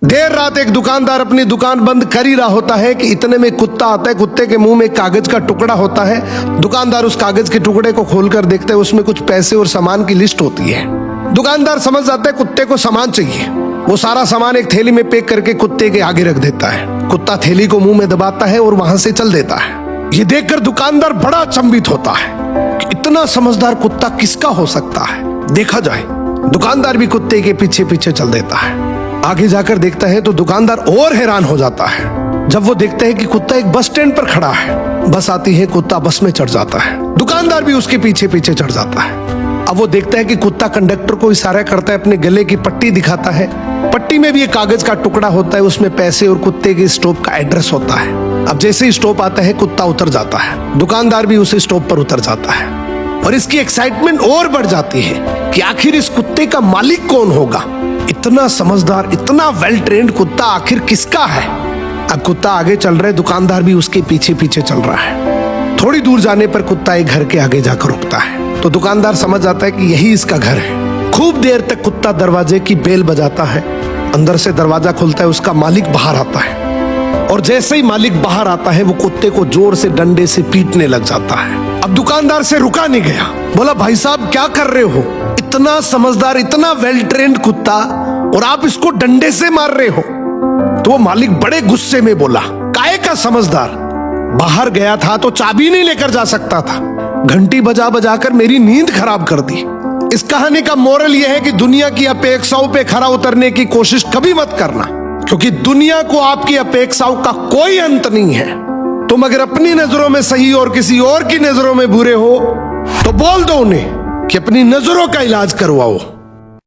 देर रात एक दुकानदार अपनी दुकान बंद कर ही रहा होता है कि इतने में कुत्ता आता है। कुत्ते के मुंह में एक कागज का टुकड़ा होता है। दुकानदार उस कागज के टुकड़े को खोलकर देखता है, उसमें कुछ पैसे और सामान की लिस्ट होती है। दुकानदार समझ जाता है कुत्ते को सामान चाहिए। वो सारा सामान एक थैली में पैक करके कुत्ते के आगे रख देता है। कुत्ता थैली को मुंह में दबाता है और वहां से चल देता है। ये देखकर दुकानदार बड़ा अचंभित होता है कि इतना समझदार कुत्ता किसका हो सकता है। देखा जाए, दुकानदार भी कुत्ते के पीछे पीछे चल देता है। आगे जाकर देखता है तो दुकानदार और हैरान हो जाता है जब वो देखता है कि कुत्ता एक बस स्टैंड पर खड़ा है। बस आती है, कुत्ता बस में चढ़ जाता है। दुकानदार भी उसके पीछे पीछे चढ़ जाता है। अब वो देखता है कि कुत्ता कंडक्टर को इशारा करता है, अपने गले की पट्टी दिखाता है। पट्टी में भी एक कागज का टुकड़ा होता है, उसमें पैसे और कुत्ते के स्टॉप का एड्रेस होता है। अब जैसे ही स्टॉप आता है, कुत्ता उतर जाता है। दुकानदार भी उसी स्टॉप पर उतर जाता है और इसकी एक्साइटमेंट और बढ़ जाती है कि आखिर इस कुत्ते का मालिक कौन होगा। इतना समझदार, इतना वेल ट्रेन्ड कुत्ता आखिर किसका है। अब कुत्ता आगे चल रहा है, दुकानदार भी उसके पीछे पीछे चल रहा है। थोड़ी दूर जाने पर कुत्ता एक घर के आगे जाकर रुकता है तो दुकानदार समझ जाता है कि यही इसका घर है। खूब देर तक कुत्ता दरवाजे की बेल बजाता है। अंदर से दरवाजा खुलता है, उसका मालिक बाहर आता है और जैसे ही मालिक बाहर आता है वो कुत्ते को जोर से डंडे से पीटने लग जाता है। अब दुकानदार से रुका नहीं गया, बोला भाई साहब क्या कर रहे हो? इतना समझदार, इतना वेल ट्रेन्ड कुत्ता और आप इसको डंडे से मार रहे हो। तो वो मालिक बड़े गुस्से में बोला, काहे का समझदार? बाहर गया था तो चाबी नहीं लेकर जा सकता था, घंटी बजा बजा कर मेरी नींद खराब कर दी। इस कहानी का मोरल यह है कि दुनिया की अपेक्षाओं पे खरा उतरने की कोशिश कभी मत करना, क्योंकि दुनिया को आपकी अपेक्षाओं का कोई अंत नहीं है। तुम अगर अपनी नजरों में सही और किसी और की नजरों में बुरे हो तो बोल दो उन्हें कि अपनी नजरों का इलाज करवाओ।